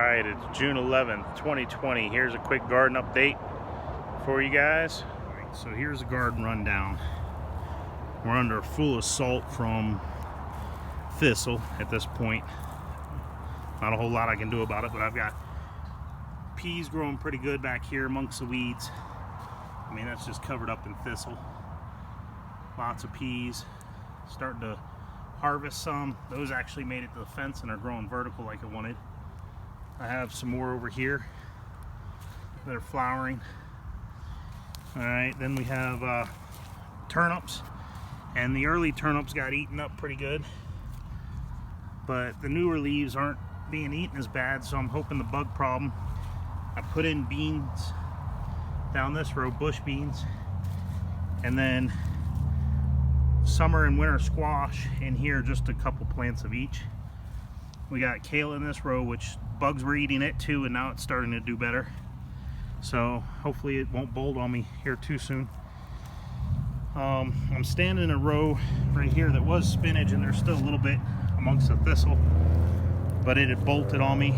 Alright, it's June 11th, 2020. Here's a quick garden update for you guys. Alright, so here's the garden rundown. We're under full assault from thistle at this point. Not a whole lot I can do about it, but I've got peas growing pretty good back here amongst the weeds. I mean, that's just covered up in thistle. Lots of peas. Starting to harvest some. Those actually made it to the fence and are growing vertical like I wanted. I have some more over here that are flowering. Alright, then we have turnips, and the early turnips got eaten up pretty good, but the newer leaves aren't being eaten as bad, so I'm hoping the bug problem. I put in beans down this row, bush beans, and then summer and winter squash in here, just a couple plants of each. We got kale in this row, which bugs were eating it too, and now it's starting to do better. So hopefully it won't bolt on me here too soon. I'm standing in a row right here that was spinach, and there's still a little bit amongst the thistle, but it had bolted on me.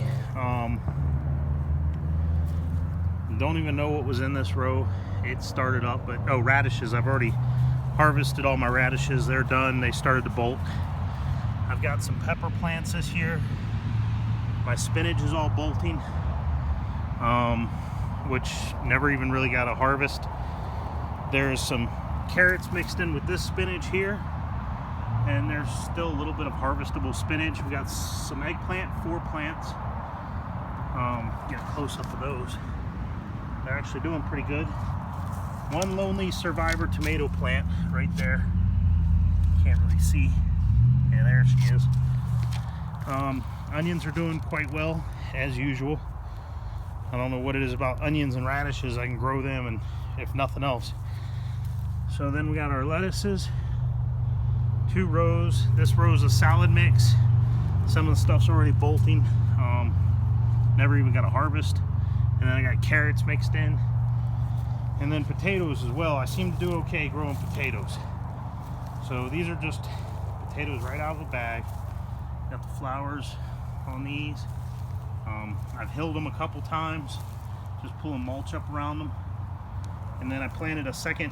Don't even know what was in this row. It started up, but oh, radishes. I've already harvested all my radishes. They're done. They started to bolt. I've got some pepper plants this year. My spinach is all bolting, which never even really got a harvest. There's some carrots mixed in with this spinach here, and there's still a little bit of harvestable spinach. We got some eggplant, 4 plants. Get a close up of those. They're actually doing pretty good. One lonely survivor tomato plant right there. Can't really see. Yeah, there she is. Onions are doing quite well, as usual. I don't know what it is about onions and radishes. I can grow them, and if nothing else. So then we got our lettuces. 2 rows. This row is a salad mix. Some of the stuff's already bolting. Never even got a harvest. And then I got carrots mixed in. And then potatoes as well. I seem to do okay growing potatoes. So these are just potatoes right out of the bag. Got the flowers on these. I've hilled them a couple times, just pulling mulch up around them. And then I planted a second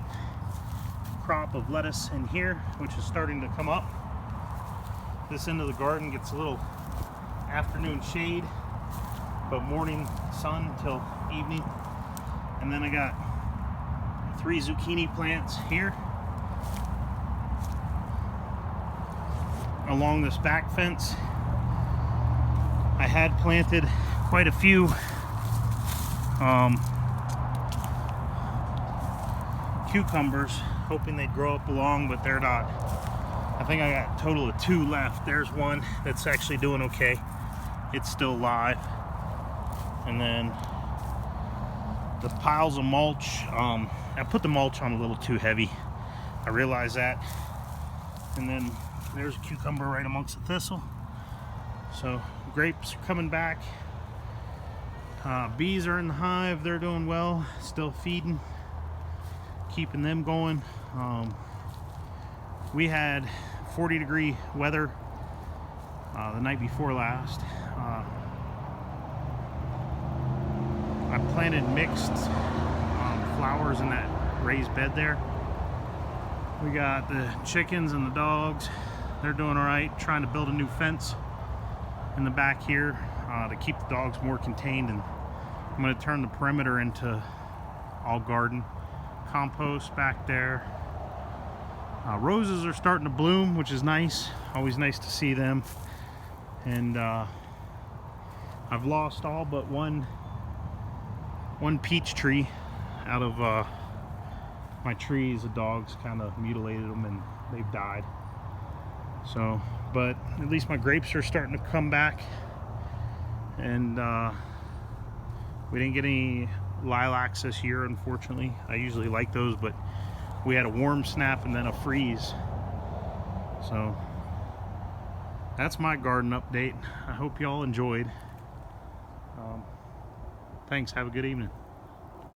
crop of lettuce in here, which is starting to come up. This end of the garden gets a little afternoon shade, but morning sun till evening. And then I got 3 zucchini plants here along this back fence. I had planted quite a few cucumbers, hoping they'd grow up along, but they're not. I think I got a total of 2 left. There's one that's actually doing okay. It's still alive. And then the piles of mulch, I put the mulch on a little too heavy. I realize that. And then there's a cucumber right amongst the thistle. So grapes are coming back. Bees are in the hive. They're doing well. Still feeding, keeping them going. We had 40-degree weather the night before last. I planted mixed flowers in that raised bed there. We got the chickens and the dogs. They're doing all right. Trying to build a new fence in the back here to keep the dogs more contained, and I'm going to turn the perimeter into all garden. Compost back there. Roses are starting to bloom, which is nice. Always nice to see them. And I've lost all but one peach tree out of my trees. The dogs kind of mutilated them and they've died. So, but at least my grapes are starting to come back. And we didn't get any lilacs this year, unfortunately. I usually like those, but we had a warm snap and then a freeze. So that's my garden update. I hope y'all enjoyed. Thanks. Have a good evening.